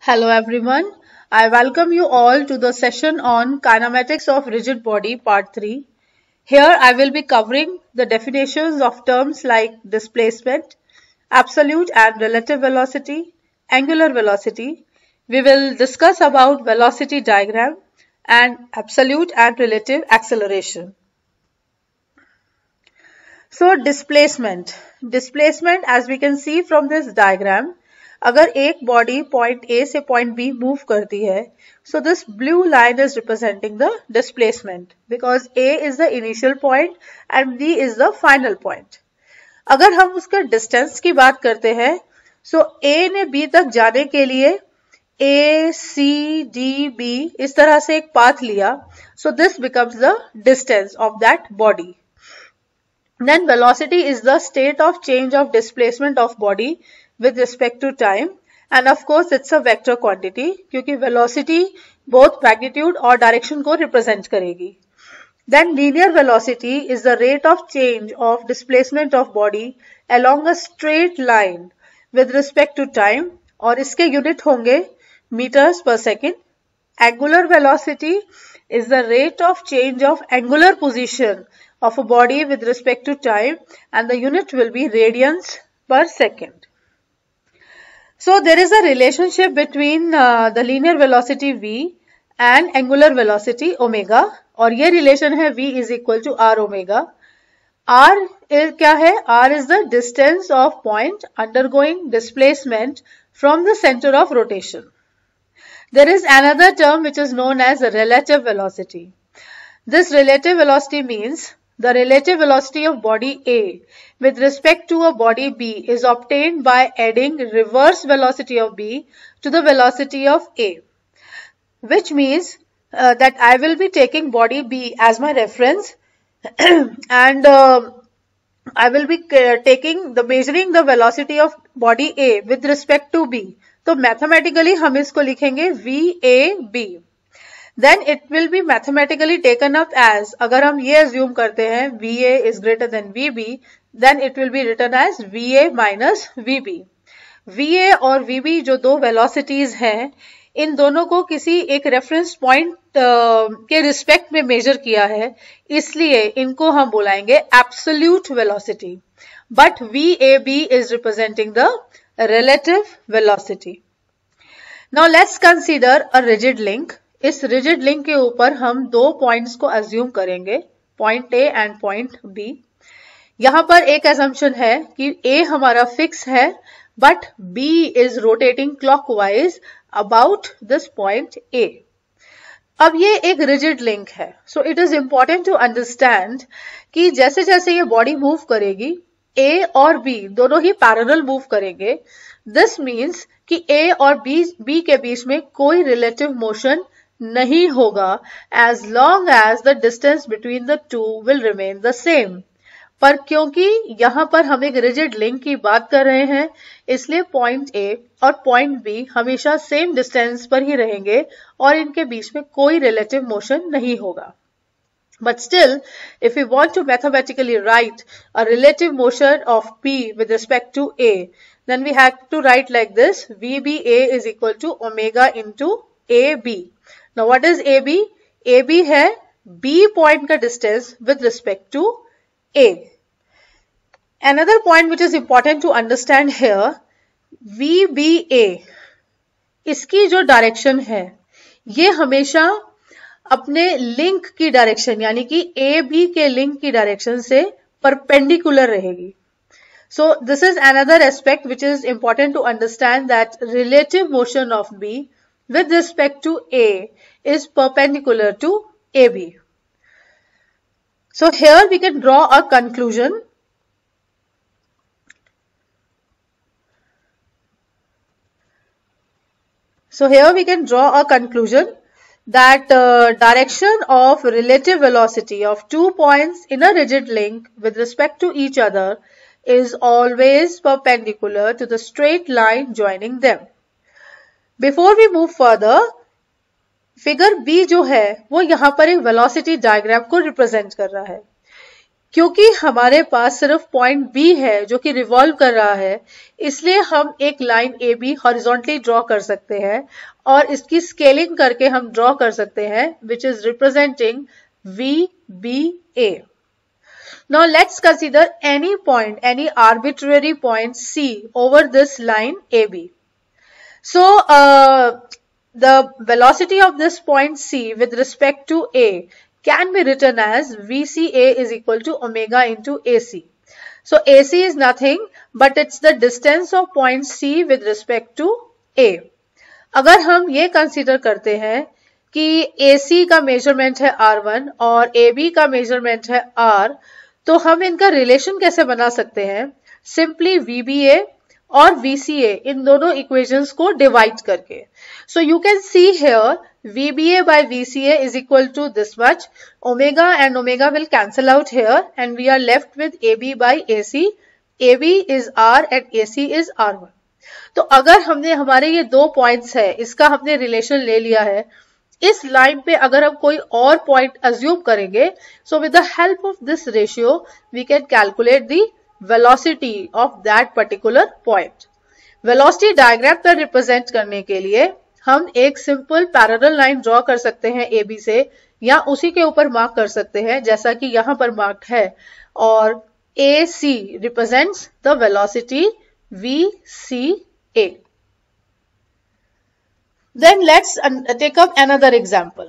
Hello everyone. I welcome you all to the session on kinematics of rigid body part 3. Here I will be covering the definitions of terms like displacement, absolute and relative velocity, angular velocity. We will discuss about velocity diagram and absolute and relative acceleration. So displacement as we can see from this diagram, अगर एक body point A से point B move करती है, so this blue line is representing the displacement because A is the initial point and B is the final point. अगर हम उसके distance की बात करते हैं, so A ने B तक जाने के लिए A, C, D, B इस तरह से एक पाथ लिया, so this becomes the distance of that body. Then velocity is the state of change of displacement of body with respect to time, and of course it's a vector quantity क्योंकि velocity both magnitude और direction को represent करेगी. Then linear velocity is the rate of change of displacement of body along a straight line with respect to time और इसके unit होंगे meters per second. Angular velocity is the rate of change of angular position of a body with respect to time and the unit will be radians per second. So there is a relationship between the linear velocity v and angular velocity omega और ये relation है v is equal to r omega. r क्या है? r is the distance of point undergoing displacement from the center of rotation. There is another term which is known as relative velocity. This relative velocity means the relative velocity of body A with respect to a body B is obtained by adding reverse velocity of B to the velocity of A, which means that I will be taking body B as my reference and I will be measuring the velocity of body A with respect to B. तो mathematically हम इसको लिखेंगे VAB. Then it will be mathematically taken up as, अगर हम ये assume करते हैं VA is greater than VB, then it will be written as VA minus VB. VA और VB जो दो velocities हैं, इन दोनों को किसी एक reference point के respect में measure किया है, इसलिए इनको हम बुलाएंगे absolute velocity. But VAB is representing the relative velocity. Now let's consider a rigid link. इस रिजिड लिंक के ऊपर हम दो पॉइंट्स को अज्यूम करेंगे, point A and point B. यहां पर एक असम्पशन है कि ए हमारा फिक्स है but B is rotating clockwise about this point A. अब ये एक रिजिड लिंक है, so it is important to understand कि जैसे जैसे ये बॉडी मूव करेगी, ए और बी दोनों ही पैरेलल मूव करेंगे. दिस मीन्स कि ए और बी के बीच में कोई रिलेटिव मोशन नहीं होगा as long as the distance between the two will remain the same. पर क्योंकि यहाँ पर हम एक rigid link की बात कर रहे हैं, इसलिए point A और point B हमेशा same distance पर ही रहेंगे और इनके बीच में कोई relative motion नहीं होगा. But still, if we want to mathematically write a relative motion of P with respect to A, then we have to write like this: VBA is equal to omega into AB. Now what is AB? AB है B point का distance with respect to A. Another point which is important to understand here, VBA इसकी जो direction है, ये हमेशा अपने link की direction यानी कि AB के लिंक की डायरेक्शन से परपेंडिकुलर रहेगी. So this is another aspect which is important to understand, that relative motion of B with respect to A is perpendicular to AB. So here we can draw a conclusion. That direction of relative velocity of 2 points in a rigid link with respect to each other is always perpendicular to the straight line joining them. Before we move further, figure B जो है वो यहाँ पर एक velocity diagram को represent कर रहा है. क्योंकि हमारे पास सिर्फ पॉइंट बी है जो कि रिवॉल्व कर रहा है, इसलिए हम एक line A B horizontally draw कर सकते हैं और इसकी स्केलिंग करके हम ड्रॉ कर सकते हैं, which is representing V B A. Now let's consider any point, any arbitrary point C over this line AB. So the velocity of this point C with respect to A can be written as VCA is equal to omega into AC. So AC is nothing but it's the distance of point C with respect to A. अगर हम ये consider करते हैं कि AC का measurement है R1 और AB का मेजरमेंट है R, तो हम इनका रिलेशन कैसे बना सकते हैं? सिंपली VBA और VCA इन दोनों इक्वेशंस को डिवाइड करके. So you can see here VBA by VCA is equal to this much. Omega and omega will cancel out here and we are left with AB by AC. AB is R and AC is R1. तो अगर हमने हमारे ये दो points है, इसका हमने relation ले लिया है, इस लाइन पे अगर हम कोई और पॉइंट अज्यूम करेंगे, so with the help of this ratio we can calculate the velocity of that particular point. Velocity diagram पर रिप्रेजेंट करने के लिए हम एक सिंपल पैरेलल लाइन ड्रॉ कर सकते हैं ए बी से, या उसी के ऊपर मार्क कर सकते हैं जैसा कि यहां पर मार्क है, और A C represents the velocity V C A. Then let's take up another example.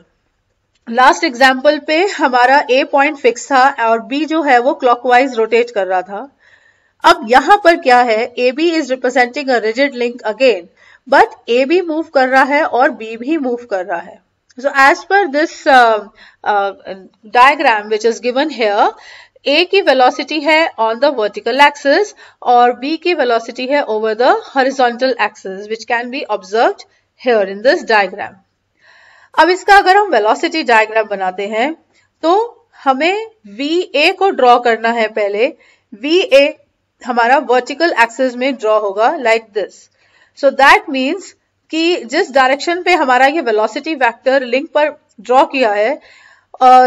Last example पे हमारा ए पॉइंट फिक्स था और बी जो है वो क्लॉकवाइज रोटेट कर रहा था. अब यहां पर क्या है, A B is representing a rigid link again, but A B move कर रहा है और बी भी मूव कर रहा है. So as per this diagram which is given here, A की वेलोसिटी है ऑन द वर्टिकल एक्सिस और बी की वेलोसिटी है over the horizontal axis, which can be observed here in this diagram. अब इसका अगर हम velocity diagram बनाते हैं तो हमें VA को ड्रॉ करना है. पहले VA हमारा vertical axis में ड्रॉ होगा like this. So that means कि जिस डायरेक्शन पे हमारा ये velocity vector लिंक पर ड्रॉ किया है,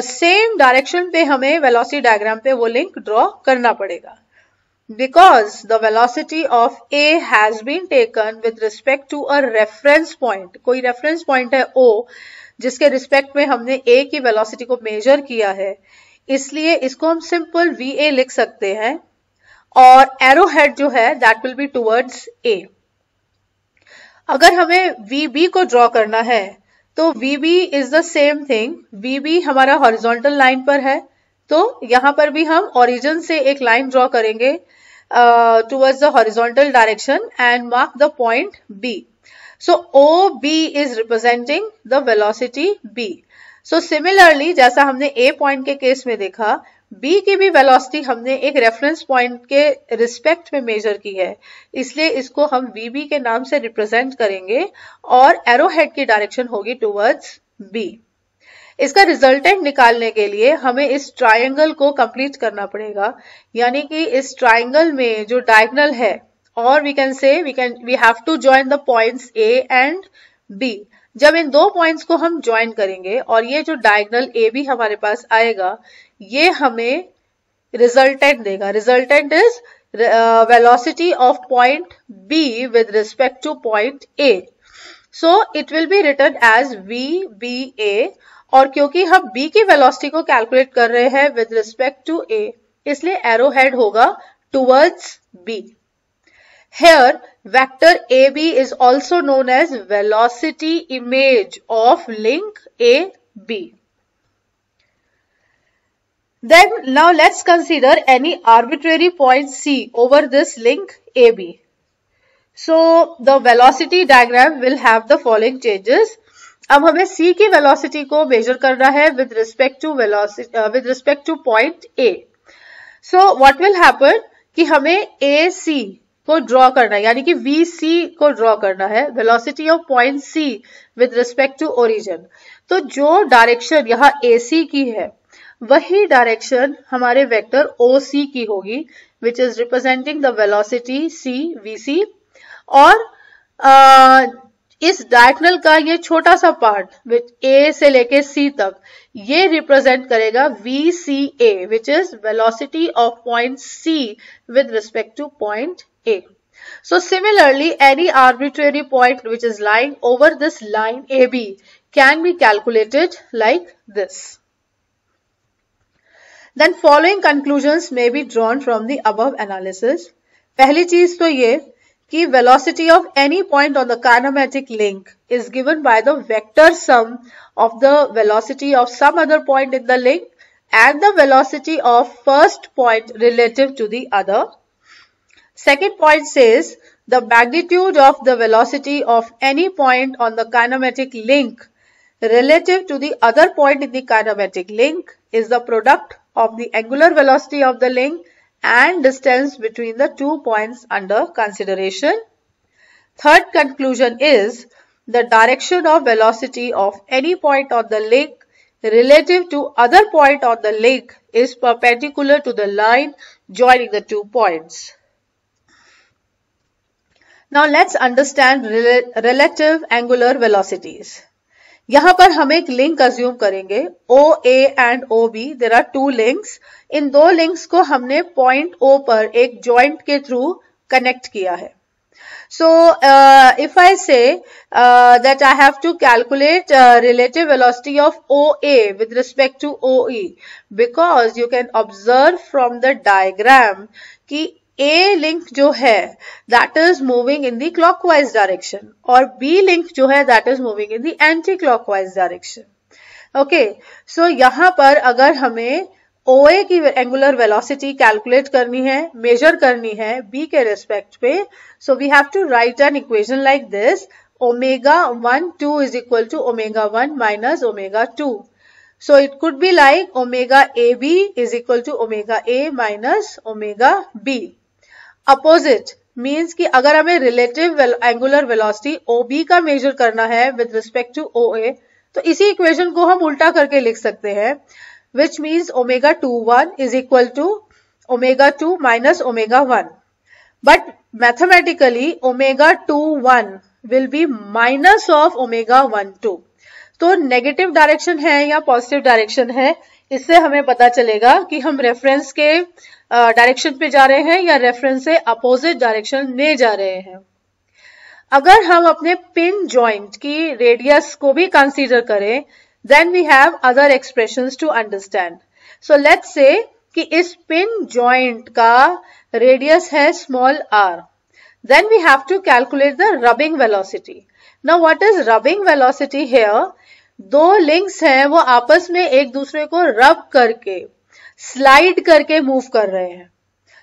सेम डायरेक्शन पे हमें velocity diagram पे वो लिंक ड्रॉ करना पड़ेगा. Because the velocity of A has been taken with respect to a reference point, कोई reference point है O जिसके रिस्पेक्ट में हमने A की वेलोसिटी को मेजर किया है, इसलिए इसको हम सिंपल VA लिख सकते हैं और एरो हेड जो है that will be towards A. अगर हमें VB को ड्रॉ करना है तो VB is the same thing. VB हमारा हॉरिजॉन्टल लाइन पर है, तो यहां पर भी हम ओरिजिन से एक लाइन ड्रॉ करेंगे towards the horizontal direction and mark the point B. So OB is representing the velocity B. So similarly जैसा हमने A पॉइंट के केस में देखा, B की भी वेलोसिटी हमने एक रेफरेंस पॉइंट के रिस्पेक्ट में मेजर की है, इसलिए इसको हम VB के नाम से रिप्रेजेंट करेंगे और एरो हेड की डायरेक्शन होगी टुवर्ड्स B. इसका रिजल्टेंट निकालने के लिए हमें इस ट्रायंगल को कंप्लीट करना पड़ेगा, यानी कि इस ट्रायंगल में जो डायगोनल है, और we have to join the points A and B. जब इन दो पॉइंट्स को हम ज्वाइन करेंगे और ये जो डायगोनल ए बी हमारे पास आएगा, ये हमें रिजल्टेंट देगा. Resultant is velocity of point B with respect to point A. So it will be written as VBA, और क्योंकि हम B की वेलोसिटी को कैलकुलेट कर रहे हैं विद रिस्पेक्ट टू A, इसलिए एरो हेड होगा towards B. Here vector AB is also known as velocity image of link AB. Then now let's consider any arbitrary point C over this link AB. So the velocity diagram will have the following changes. अब हमें C की velocity को major करना है with respect to point A. So what will happen कि हमें AC को draw करना है, यानी कि VC को ड्रॉ करना है, velocity of point C with respect to origin. तो जो डायरेक्शन यहाँ AC की है वही डायरेक्शन हमारे वेक्टर OC की होगी, विच is representing the velocity C VC. और इस डायगोनल का ये छोटा सा पार्ट विच ए से लेके सी तक, ये रिप्रेजेंट करेगा VCA, which is velocity of point C with respect to point A. So similarly, any arbitrary point which is lying over this line AB can be calculated like this. Then following conclusions may be drawn from the above analysis. पहली चीज तो ये कि velocity of any point on the kinematic link is given by the vector sum of the velocity of some other point in the link and the velocity of first point relative to the other. Second point says the magnitude of the velocity of any point on the kinematic link relative to the other point in the kinematic link is the product of the angular velocity of the link and distance between the 2 points under consideration. Third conclusion is the direction of velocity of any point on the link relative to other point on the link is perpendicular to the line joining the 2 points. Now let's understand relative angular velocities. यहाँ पर हम एक link assume करेंगे OA and OB. There are two links. इन दो links को हमने point O पर एक जॉइंट के थ्रू कनेक्ट किया है. So if I say that I have to calculate relative velocity of OA with respect to OE, because you can observe from the diagram कि A link जो है that is moving in the clockwise direction और B link जो है that is moving in the anti-clockwise direction. Okay, so यहाँ पर अगर हमें OA की angular velocity calculate करनी है, measure करनी है B के respect पे, so we have to write an equation like this: omega 1 2 is equal to omega 1 minus omega 2. So it could be like omega AB is equal to omega A minus omega B. Opposite means कि अगर हमें relative angular velocity OB का measure करना है with respect to OA, तो इसी equation को हम उल्टा करके लिख सकते हैं, which means omega 21 is equal to omega 2 minus omega 1. But mathematically omega 21 will be minus of omega 12. तो नेगेटिव डायरेक्शन है या पॉजिटिव डायरेक्शन है, इससे हमें पता चलेगा कि हम रेफरेंस के डायरेक्शन पे जा रहे हैं या रेफरेंस से अपोजिट डायरेक्शन में जा रहे हैं. अगर हम अपने पिन जॉइंट की रेडियस को भी कंसीडर करें, then we have other expressions to understand. So let's say कि इस पिन जॉइंट का रेडियस है small r. Then we have to calculate the rubbing velocity. Now what is rubbing velocity here? दो links हैं, वो आपस में एक दूसरे को रब करके स्लाइड करके मूव कर रहे हैं.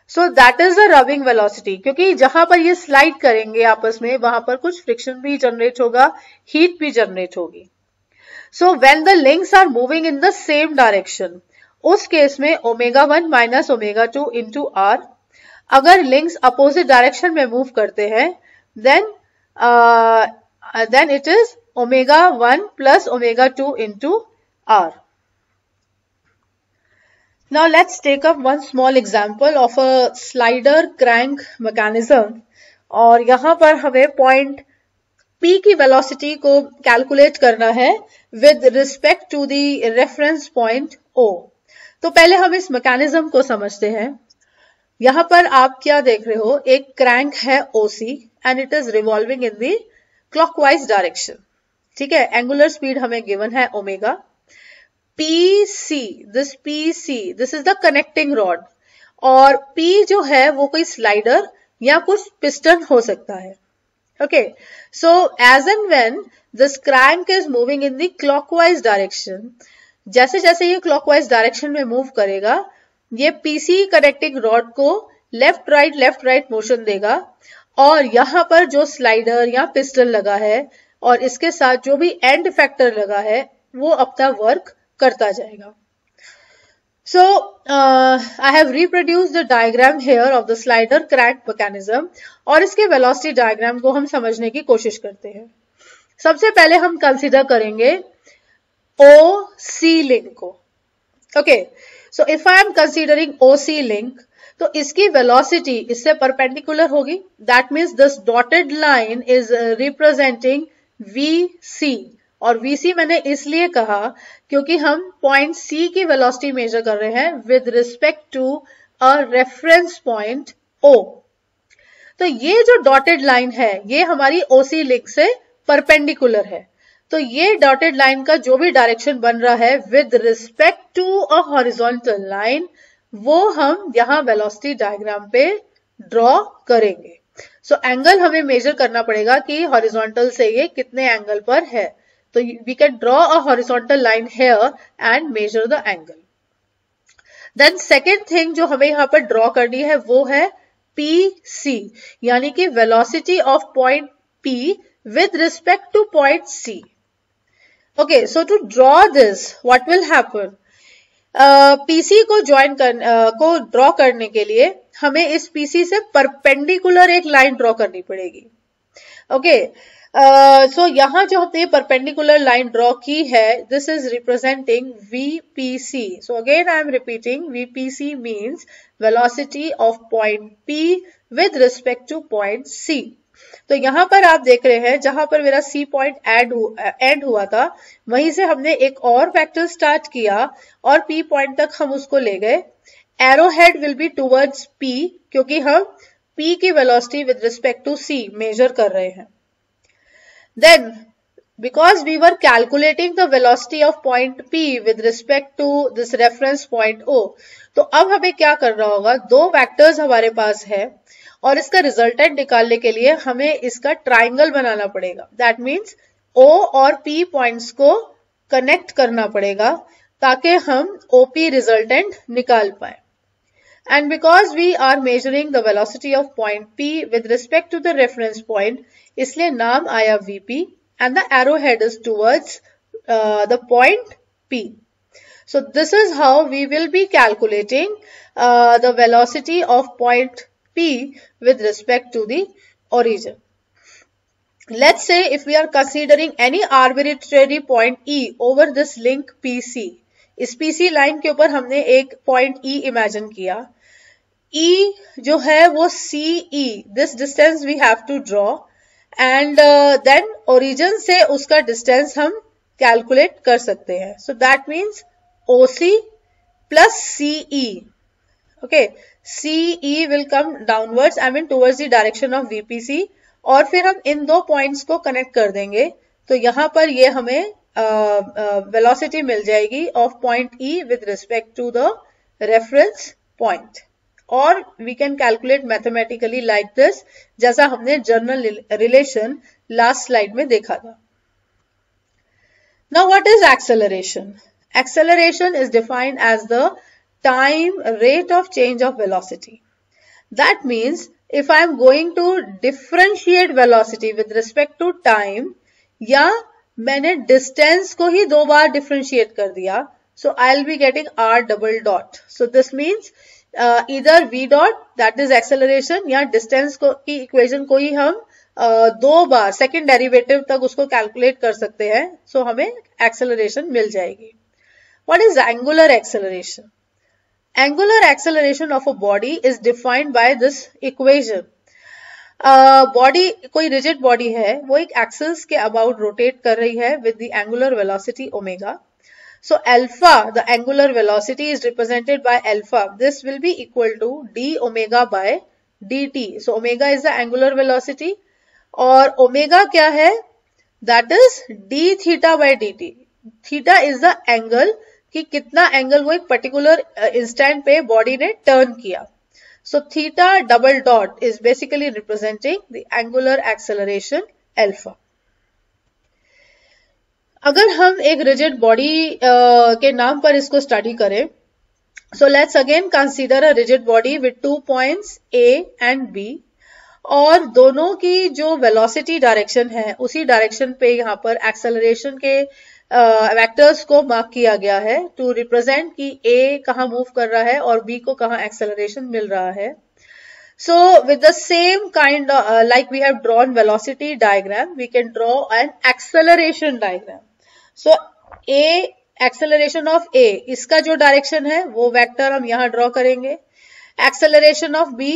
So that is the rubbing velocity. क्योंकि जहां पर ये स्लाइड करेंगे आपस में, वहां पर कुछ फ्रिक्शन भी जनरेट होगा, हीट भी जनरेट होगी. So when the links are moving in the same direction, उस केस में omega 1 minus omega 2 into r. अगर लिंक्स अपोजिट डायरेक्शन में मूव करते हैं, then it is omega 1 plus omega 2 into r. Now let's take up one small example of a slider crank mechanism. और यहाँ पर हमें पॉइंट P की velocity को कैलकुलेट करना है with respect to the reference point O. तो पहले हम इस मैकेनिज्म को समझते हैं. यहाँ पर आप क्या देख रहे हो? एक क्रैंक है OC and it is revolving in the clockwise direction. ठीक है, एंगुलर स्पीड हमें गिवन है omega. PC, this is the connecting rod. और P जो है वो कोई स्लाइडर या कुछ पिस्टन हो सकता है. Okay, so as and when this crank is moving in the clockwise direction, जैसे जैसे ये clockwise direction में मूव करेगा, ये PC कनेक्टिंग रॉड को लेफ्ट राइट मोशन देगा और यहाँ पर जो स्लाइडर या पिस्टन लगा है और इसके साथ जो भी एंड इफेक्टर लगा है वो अपना वर्क करता जाएगा. So I have reproduced the diagram here of the slider crank mechanism और इसके velocity diagram को हम समझने की कोशिश करते हैं. सबसे पहले हम कंसीडर करेंगे OC link को. Okay, so if I am considering OC link, तो इसकी velocity इससे perpendicular होगी. That means this dotted line is representing VC, और VC मैंने इसलिए कहा क्योंकि हम पॉइंट C की वेलोसिटी मेजर कर रहे हैं with respect to a reference point O। तो ये जो डॉटेड लाइन है ये हमारी OC लिंक से परपेंडिकुलर है, तो ये डॉटेड लाइन का जो भी डायरेक्शन बन रहा है with respect to a horizontal line, वो हम यहाँ वेलोसिटी डायग्राम पे ड्रॉ करेंगे। सो एंगल हमें मेजर करना पड़ेगा कि हॉरिजॉन्टल से ये कितने एंगल पर है, तो we can draw a horizontal line here and measure the angle. Then second thing जो हमें यहाँ पर ड्रॉ करनी है वो है PC, यानी कि velocity of point P with respect to point C. Okay, so to draw this, what will happen? PC को को ड्रॉ करने के लिए हमें इस PC से परपेंडिकुलर एक लाइन ड्रॉ करनी पड़ेगी। ओके, सो यहाँ जो हमने परपेंडिकुलर लाइन ड्रॉ की है, this is representing VPC. So again I am repeating, VPC means velocity of point P with respect to point C. तो यहाँ पर आप देख रहे हैं जहां पर मेरा C पॉइंट एंड हुआ था, वहीं से हमने एक और वेक्टर स्टार्ट किया और P पॉइंट तक हम उसको ले गए। Arrow head will be towards P क्योंकि हम P की velocity with respect to C measure कर रहे हैं। Then because we were calculating the velocity of point P with respect to this reference point O, तो अब हमें क्या करना होगा, दो वेक्टर्स हमारे पास है और इसका रिजल्टेंट निकालने के लिए हमें इसका ट्राइंगल बनाना पड़ेगा। दैट मीन्स O और P पॉइंट्स को कनेक्ट करना पड़ेगा ताकि हम OP रिजल्टेंट निकाल पाए। And because we are measuring the velocity of point P with respect to the reference point, इसलिए नाम आया VP and the arrowhead is towards the point P. So this is how we will be calculating the velocity of point P with respect to the origin. Let's say if we are considering any arbitrary point E over this link PC. इस PC line के ऊपर हमने एक point E imagine किया। E जो है वो CE, this distance we have to draw and then origin से उसका डिस्टेंस हम कैलकुलेट कर सकते हैं। So that means OC plus CE। Okay, CE will come downwards, I mean towards the direction of VPC, और फिर हम इन दो पॉइंट्स को कनेक्ट कर देंगे तो यहाँ पर ये हमें वेलोसिटी मिल जाएगी of point E with respect to the reference point, और we can calculate mathematically like this, जैसा हमने जनरल रिलेशन लास्ट स्लाइड में देखा था। Now what is acceleration? Acceleration is defined as the time rate of change of velocity. That means if I am going to differentiate velocity with respect to time, या मैंने distance को ही दो बार differentiate कर दिया, so I'll be getting r double dot. So this means either v dot, that is acceleration, या distance की equation को ही हम दो बार सेकेंड डेरिवेटिव तक उसको कैलकुलेट कर सकते हैं, सो हमें एक्सेलरेशन मिल जाएगी। What is angular acceleration? Angular acceleration of a body is defined by this equation. Body, कोई rigid body है, वो एक axis के about rotate कर रही है with the angular velocity omega. So alpha, the angular velocity is represented by alpha. This will be equal to d omega by dt. So omega is the angular velocity और omega क्या है? That is d theta by dt. Theta is the angle कि कितना angle वो एक particular instant पे body ने turn किया। So theta double dot is basically representing the angular acceleration alpha. अगर हम एक रिजिड बॉडी के नाम पर इसको स्टडी करें, so let's again consider a rigid body with 2 points A and B, और दोनों की जो वेलोसिटी डायरेक्शन है उसी डायरेक्शन पे यहाँ पर एक्सेलरेशन के वेक्टर्स को मार्क किया गया है टू रिप्रेजेंट कि A कहाँ मूव कर रहा है और B को कहाँ एक्सेलरेशन मिल रहा है। So with the same kind like we have drawn velocity diagram, we can draw an acceleration diagram. So A, acceleration of A, इसका जो डायरेक्शन है वो वेक्टर हम यहाँ ड्रॉ करेंगे। एक्सेलरेशन ऑफ B,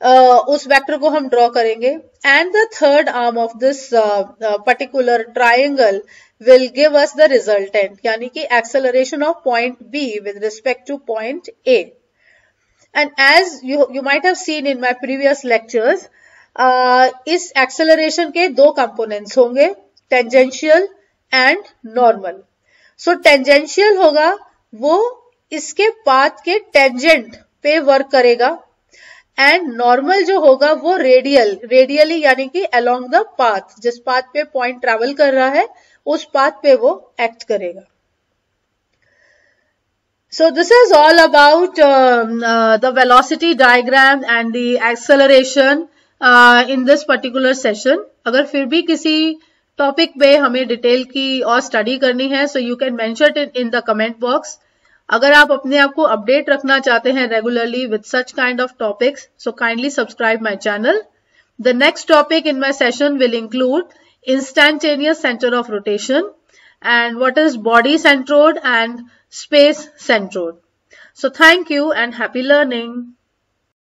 उस वेक्टर को हम ड्रॉ करेंगे and the third arm of this particular triangle will give us the resultant, यानी कि acceleration of point B with respect to point A. And as you might have seen in my previous lectures, इस acceleration के दो components होंगे, tangential and normal. So tangential होगा वो इसके path के tangent पे work करेगा एंड नॉर्मल जो होगा वो रेडियली यानी कि अलोंग द पाथ, जिस पाथ पे पॉइंट ट्रेवल कर रहा है उस पाथ पे वो एक्ट करेगा. So this is all about the velocity diagram and the acceleration in this particular session. अगर फिर भी किसी टॉपिक पे हमें डिटेल की और स्टडी करनी है, so you can mention it in the comment box. अगर आप अपने आप को अपडेट रखना चाहते हैं regularly with such kind of topics, so kindly subscribe my channel. The next topic in my session will include instantaneous center of rotation and what is body centroid and space centroid. So thank you and happy learning.